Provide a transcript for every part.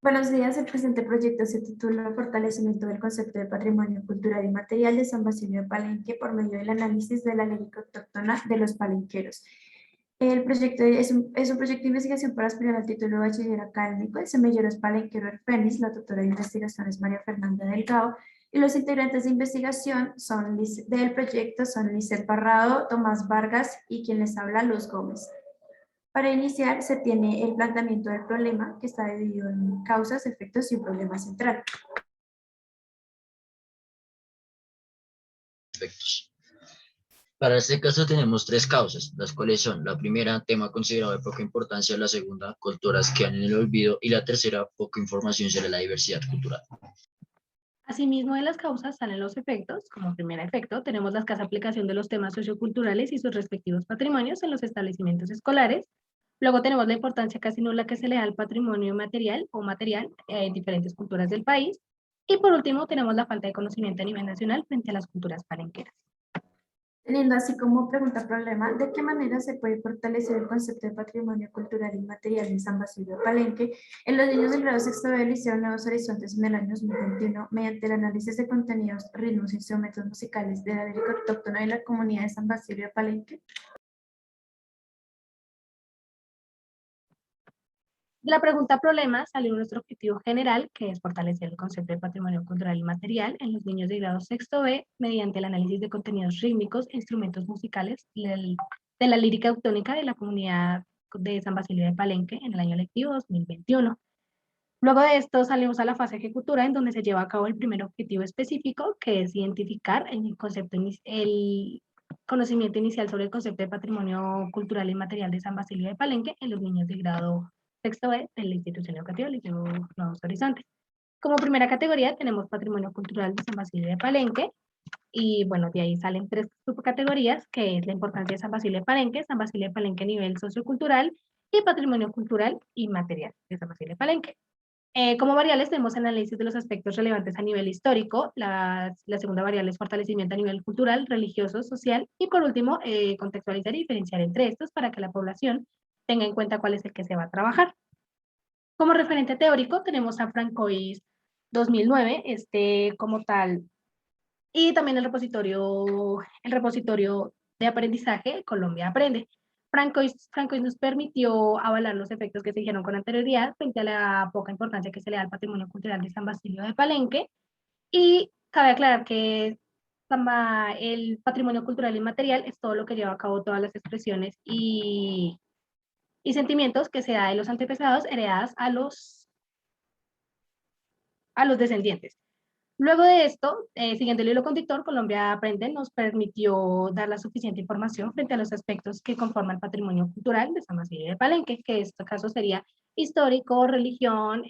Buenos días, el presente proyecto se titula Fortalecimiento del concepto de patrimonio cultural y material de San Basilio de Palenque por medio del análisis de la lírica autóctona de los palenqueros. El proyecto es un proyecto de investigación para aspirar al título de bachiller académico. El semillero es Palenquero Erfenis, la tutora de investigación es María Fernanda Delgado, y los integrantes de investigación del proyecto son Lisset Parrado, Tomás Vargas y quien les habla, Luz Gómez. Para iniciar, se tiene el planteamiento del problema, que está dividido en causas, efectos y un problema central. Efectos. Para este caso tenemos tres causas, las cuales son: la primera, tema considerado de poca importancia; la segunda, culturas que han en el olvido; y la tercera, poca información sobre la diversidad cultural. Asimismo, de las causas salen los efectos. Como primer efecto, tenemos la escasa aplicación de los temas socioculturales y sus respectivos patrimonios en los establecimientos escolares. Luego tenemos la importancia casi nula que se le da al patrimonio material en diferentes culturas del país. Y por último, tenemos la falta de conocimiento a nivel nacional frente a las culturas palenqueras. Teniendo así como pregunta problema, ¿de qué manera se puede fortalecer el concepto de patrimonio cultural y material en San Basilio de Palenque en los niños del grado sexto del Liceo Nuevos Horizontes en el año 2021 mediante el análisis de contenidos, ritmos y instrumentos musicales de la lírica autóctona de la comunidad de San Basilio de Palenque? De la pregunta problema salió nuestro objetivo general, que es fortalecer el concepto de patrimonio cultural y material en los niños de grado sexto B mediante el análisis de contenidos rítmicos e instrumentos musicales de la lírica autónica de la comunidad de San Basilio de Palenque en el año lectivo 2021. Luego de esto salimos a la fase ejecutora, en donde se lleva a cabo el primer objetivo específico, que es identificar el conocimiento inicial sobre el concepto de patrimonio cultural y material de San Basilio de Palenque en los niños de grado sexto B de la institución educativa Liceo Nuevos Horizontes. Como primera categoría tenemos patrimonio cultural de San Basilio de Palenque, y bueno, de ahí salen tres subcategorías, que es la importancia de San Basilio de Palenque a nivel sociocultural y patrimonio cultural y material de San Basilio de Palenque. Como variables tenemos análisis de los aspectos relevantes a nivel histórico; la segunda variable es fortalecimiento a nivel cultural, religioso, social; y por último, contextualizar y diferenciar entre estos para que la población tenga en cuenta cuál es el que se va a trabajar. Como referente teórico tenemos a Francois 2009, como tal, y también el repositorio de aprendizaje Colombia Aprende. Francois nos permitió avalar los efectos que se dijeron con anterioridad frente a la poca importancia que se le da al patrimonio cultural de San Basilio de Palenque, y cabe aclarar que el patrimonio cultural y material es todo lo que lleva a cabo todas las expresiones y sentimientos que se da de los antepasados heredadas a los descendientes. Luego de esto, siguiendo el hilo conductor, Colombia Aprende nos permitió dar la suficiente información frente a los aspectos que conforman el patrimonio cultural de San Basilio de Palenque, que en este caso sería histórico, religión,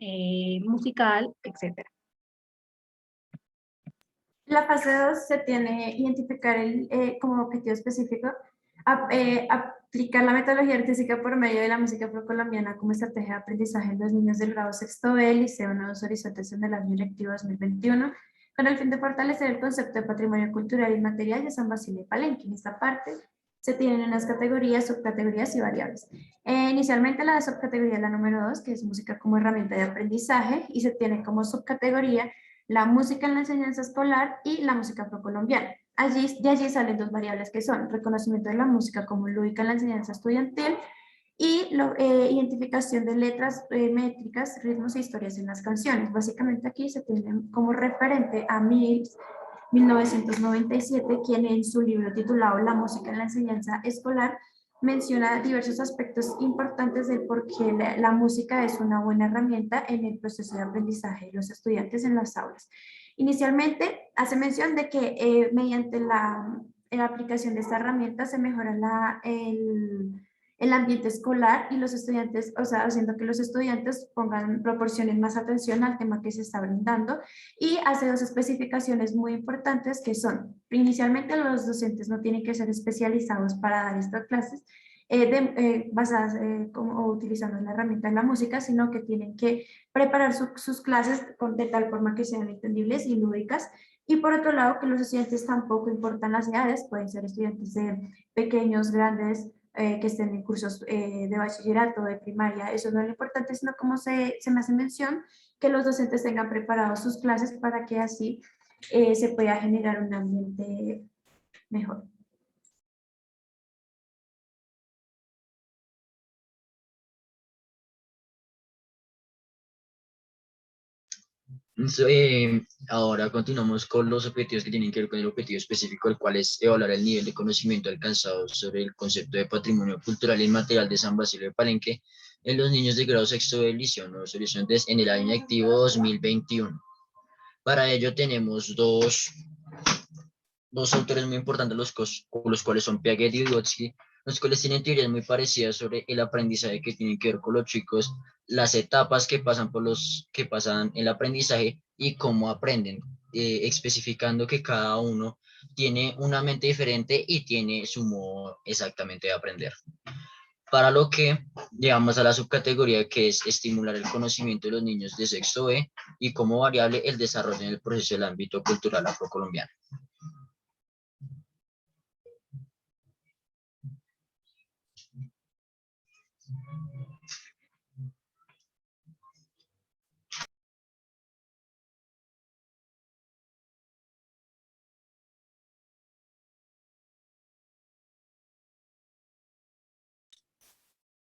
musical, etc. La fase 2 se tiene identificar como objetivo específico aplicar la metodología artística por medio de la música afrocolombiana como estrategia de aprendizaje en los niños del grado sexto B, Liceo Nuevos Horizontes en el año lectivo 2021, con el fin de fortalecer el concepto de patrimonio cultural y material de San Basilio de Palenque. En esta parte se tienen unas categorías, subcategorías y variables. Inicialmente la subcategoría es la número 2, que es música como herramienta de aprendizaje, y se tiene como subcategoría la música en la enseñanza escolar y la música afrocolombiana. De allí salen dos variables que son reconocimiento de la música como lúdica en la enseñanza estudiantil y identificación de letras, métricas, ritmos e historias en las canciones. Básicamente aquí se tiene como referente a 1997, quien en su libro titulado La música en la enseñanza escolar menciona diversos aspectos importantes del por qué la música es una buena herramienta en el proceso de aprendizaje de los estudiantes en las aulas. Inicialmente hace mención de que mediante la aplicación de esta herramienta se mejora el ambiente escolar y los estudiantes, o sea, haciendo que los estudiantes proporcionen más atención al tema que se está brindando, y hace dos especificaciones muy importantes que son: inicialmente los docentes no tienen que ser especializados para dar estas clases basadas como utilizando la herramienta de la música, sino que tienen que preparar sus clases de tal forma que sean entendibles y lúdicas. Y por otro lado, que los estudiantes tampoco importan las edades, pueden ser estudiantes de pequeños, grandes, que estén en cursos de bachillerato, de primaria. Eso no es lo importante, sino como se me hace mención, que los docentes tengan preparados sus clases para que así se pueda generar un ambiente mejor. Ahora continuamos con los objetivos que tienen que ver con el objetivo específico, el cual es evaluar el nivel de conocimiento alcanzado sobre el concepto de patrimonio cultural e inmaterial de San Basilio de Palenque en los niños de grado sexto de Liceo Nuevos Horizontes en el año activo 2021. Para ello tenemos dos autores muy importantes, los cuales son Piaget y Vygotsky, los cuales tienen teorías muy parecidas sobre el aprendizaje que tienen que ver con los chicos, las etapas que pasan el aprendizaje y cómo aprenden, especificando que cada uno tiene una mente diferente y tiene su modo exactamente de aprender. Para lo que llegamos a la subcategoría que es estimular el conocimiento de los niños de sexto B y como variable el desarrollo en el proceso del ámbito cultural afrocolombiano.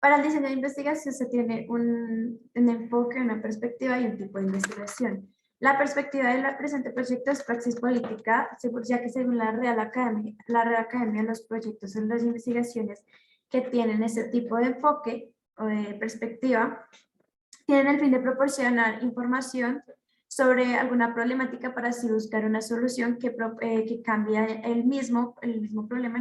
Para el diseño de investigación se tiene un enfoque, una perspectiva y un tipo de investigación. La perspectiva del presente proyecto es praxis política, ya que según la Real Academia, los proyectos son las investigaciones que tienen ese tipo de enfoque o de perspectiva, tienen el fin de proporcionar información sobre alguna problemática para así buscar una solución que cambie el mismo problema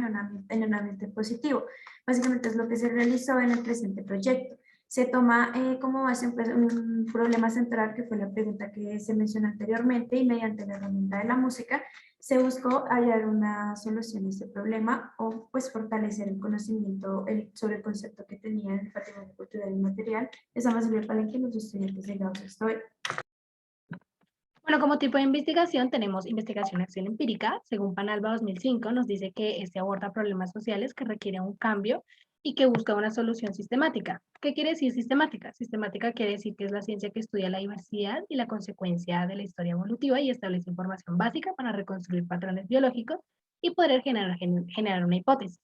en un ambiente positivo. Básicamente es lo que se realizó en el presente proyecto. Se toma como base un problema central, que fue la pregunta que se mencionó anteriormente, y mediante la herramienta de la música se buscó hallar una solución a ese problema o pues fortalecer el conocimiento sobre el concepto que tenía el patrimonio cultural y material de San Basilio de Palenque los estudiantes de grado sexto B. Bueno, como tipo de investigación tenemos investigación acción empírica. Según Panalba 2005 nos dice que este aborda problemas sociales que requieren un cambio y que busca una solución sistemática. ¿Qué quiere decir sistemática? Sistemática quiere decir que es la ciencia que estudia la diversidad y la consecuencia de la historia evolutiva y establece información básica para reconstruir patrones biológicos y poder generar una hipótesis.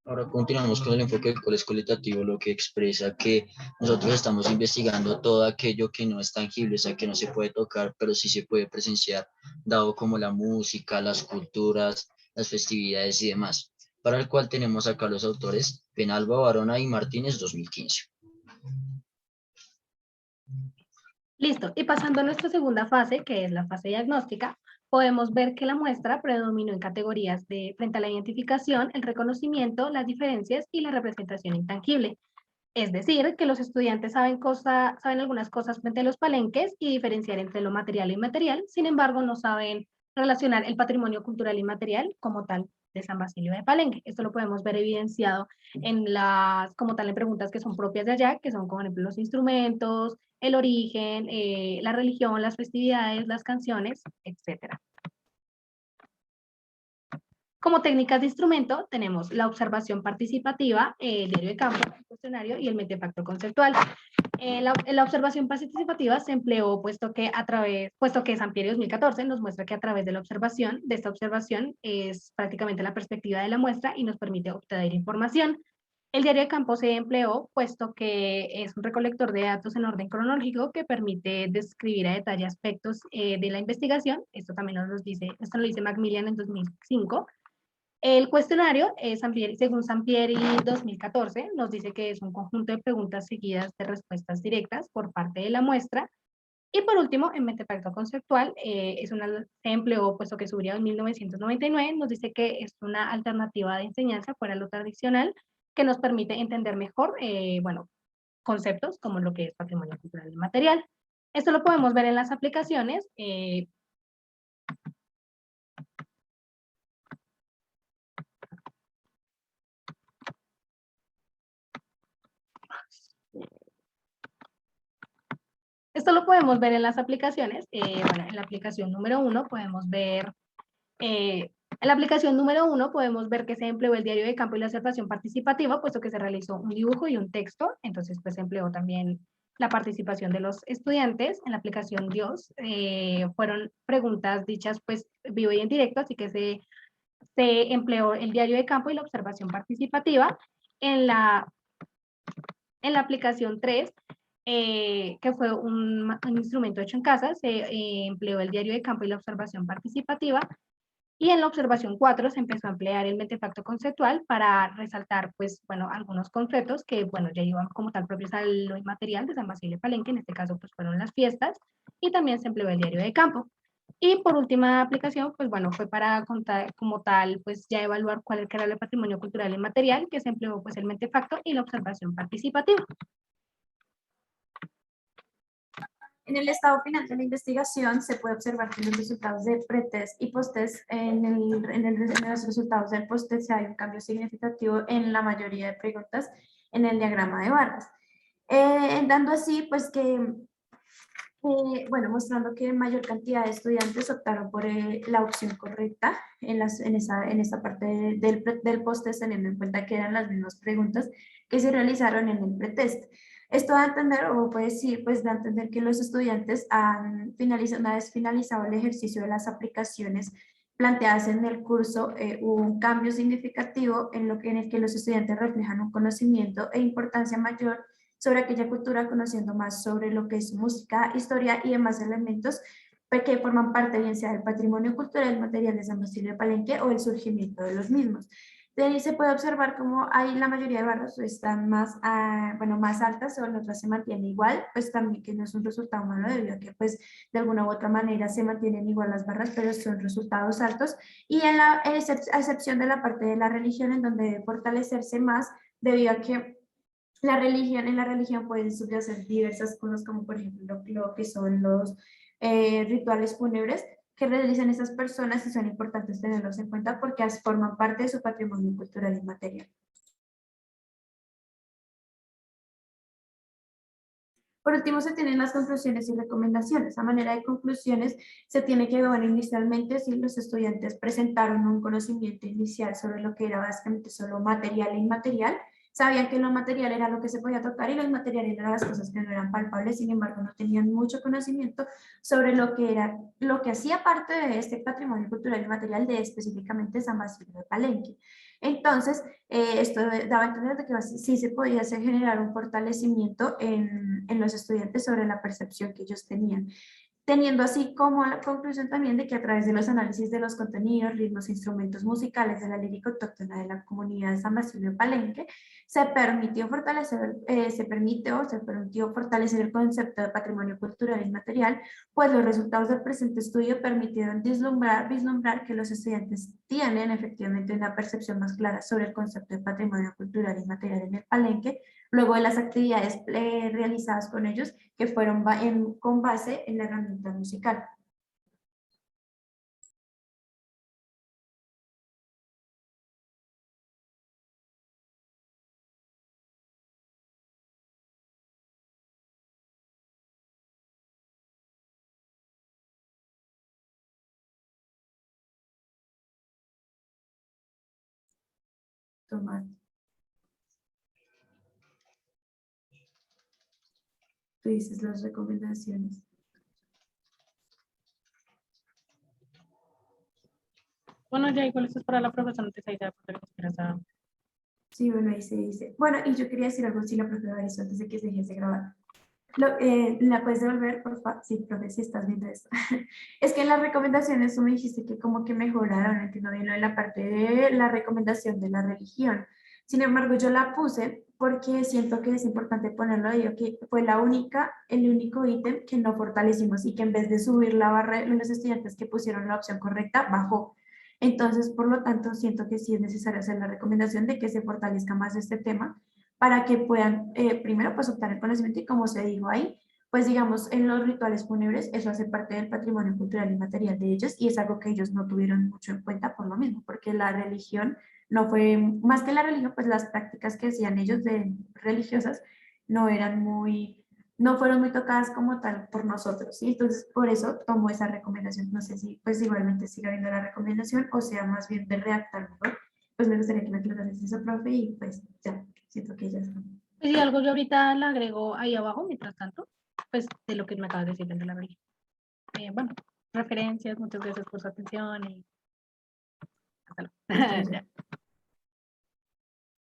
Ahora continuamos con el enfoque del colegio cualitativo, lo que expresa que nosotros estamos investigando todo aquello que no es tangible, o sea, que no se puede tocar, pero sí se puede presenciar, dado como la música, las culturas, las festividades y demás, para el cual tenemos acá los autores Penalba, Barona y Martínez 2015. Listo, y pasando a nuestra segunda fase, que es la fase diagnóstica, podemos ver que la muestra predominó en categorías de frente a la identificación, el reconocimiento, las diferencias y la representación intangible. Es decir, que los estudiantes saben algunas cosas frente a los palenques y diferenciar entre lo material e inmaterial, sin embargo, no saben relacionar el patrimonio cultural inmaterial como tal de San Basilio de Palenque. Esto lo podemos ver evidenciado como tal, en preguntas que son propias de allá, que son, por ejemplo, los instrumentos, el origen, la religión, las festividades, las canciones, etcétera. Como técnicas de instrumento tenemos la observación participativa, el diario de campo, el cuestionario y el metapacto conceptual. La observación participativa se empleó puesto que Sampieri 2014 nos muestra que a través de esta observación es prácticamente la perspectiva de la muestra y nos permite obtener información. El diario de campo se empleó puesto que es un recolector de datos en orden cronológico que permite describir a detalle aspectos de la investigación. Esto lo dice Macmillan en 2005. El cuestionario, según Sampieri 2014, nos dice que es un conjunto de preguntas seguidas de respuestas directas por parte de la muestra. Y por último, en Metapacto Conceptual, se empleó, puesto que subiría en 1999, nos dice que es una alternativa de enseñanza fuera de lo tradicional que nos permite entender mejor, conceptos como lo que es patrimonio cultural y material. Esto lo podemos ver en las aplicaciones. Esto lo podemos ver en las aplicaciones. En la aplicación número 1 podemos ver En la aplicación número 1 podemos ver que se empleó el diario de campo y la observación participativa, puesto que se realizó un dibujo y un texto, entonces pues se empleó también la participación de los estudiantes. En la aplicación Dios fueron preguntas dichas pues vivo y en directo, así que se empleó el diario de campo y la observación participativa. En la aplicación 3, que fue un instrumento hecho en casa, se empleó el diario de campo y la observación participativa. Y en la observación 4 se empezó a emplear el mentefacto conceptual para resaltar, pues, bueno, algunos conceptos que, bueno, ya iban como tal propios a lo inmaterial de San Basilio de Palenque, en este caso, pues, fueron las fiestas, y también se empleó el diario de campo. Y por última aplicación, pues, bueno, fue para contar como tal, pues, ya evaluar cuál era el patrimonio cultural inmaterial, que se empleó, pues, el mentefacto y la observación participativa. En el estado final de la investigación se puede observar que en los resultados de pretest y posttest, en los resultados del posttest hay un cambio significativo en la mayoría de preguntas en el diagrama de barras. Dando así, pues que, bueno, mostrando que mayor cantidad de estudiantes optaron por la opción correcta en esta parte del posttest, teniendo en cuenta que eran las mismas preguntas que se realizaron en el pretest. Esto da a entender, o puede decir, pues da a entender que los estudiantes han finalizado, una vez finalizado el ejercicio de las aplicaciones planteadas en el curso, hubo un cambio significativo en el que los estudiantes reflejan un conocimiento e importancia mayor sobre aquella cultura, conociendo más sobre lo que es música, historia y demás elementos que forman parte bien sea del patrimonio cultural material de San Basilio de Palenque o el surgimiento de los mismos. De ahí se puede observar cómo hay la mayoría de barras están más, bueno, más altas o en otras se mantiene igual, pues también que no es un resultado malo debido a que pues de alguna u otra manera se mantienen igual las barras, pero son resultados altos. Y en la a excepción de la parte de la religión, en donde debe fortalecerse más debido a que en la religión pueden subyacer diversas cosas, como por ejemplo lo que son los rituales fúnebres que realizan esas personas, y son importantes tenerlos en cuenta porque forman parte de su patrimonio cultural inmaterial. Por último, se tienen las conclusiones y recomendaciones. A manera de conclusiones, se tiene que ver inicialmente si los estudiantes presentaron un conocimiento inicial sobre lo que era básicamente solo material e inmaterial. Sabían que lo material era lo que se podía tocar y los materiales eran las cosas que no eran palpables, sin embargo, no tenían mucho conocimiento sobre lo que era, lo que hacía parte de este patrimonio cultural y material de específicamente San Basilio de Palenque. Entonces, esto daba a entender de que sí se podía hacer generar un fortalecimiento en los estudiantes sobre la percepción que ellos tenían, teniendo así como la conclusión también de que a través de los análisis de los contenidos, ritmos e instrumentos musicales de la lírica autóctona de la comunidad de San Basilio de Palenque, se permitió fortalecer el concepto de patrimonio cultural inmaterial, pues los resultados del presente estudio permitieron vislumbrar que los estudiantes tienen efectivamente una percepción más clara sobre el concepto de patrimonio cultural inmaterial en el Palenque, luego de las actividades realizadas con ellos, que fueron con base en la herramienta musical. Tomás, tú dices las recomendaciones. Bueno, ya igual esto es para la profesora, antes ahí ya para Sí, bueno, ahí se dice. Bueno, y yo quería decir algo, si la profe Bariso, antes de que se deje de grabar. ¿La puedes devolver, por favor? Sí, profe, si estás viendo esto. Es que en las recomendaciones tú me dijiste que como que mejoraron, entiendo bien lo de la parte de la recomendación de la religión. Sin embargo, yo la puse porque siento que es importante ponerlo ahí, que fue el único ítem que no fortalecimos y que en vez de subir la barra, los estudiantes que pusieron la opción correcta, bajó. Entonces, por lo tanto, siento que sí es necesario hacer la recomendación de que se fortalezca más este tema para que puedan, primero, pues optar el conocimiento y como se dijo ahí, pues digamos, en los rituales fúnebres, eso hace parte del patrimonio cultural y material de ellos y es algo que ellos no tuvieron mucho en cuenta por lo mismo, porque la religión no fue, más que la religión, pues las prácticas que hacían ellos de religiosas no eran muy no fueron muy tocadas como tal por nosotros, ¿sí? Entonces, por eso tomo esa recomendación. No sé si pues igualmente siga viendo la recomendación o sea más bien de redactar mejor. Pues me gustaría que me aclararas eso, profe, y pues ya, siento que ya está. Pues si algo yo ahorita le agrego ahí abajo, mientras tanto, pues de lo que me acabas de decir de la abril. Bueno, referencias, muchas gracias por su atención y hasta luego. Hasta luego. Ya.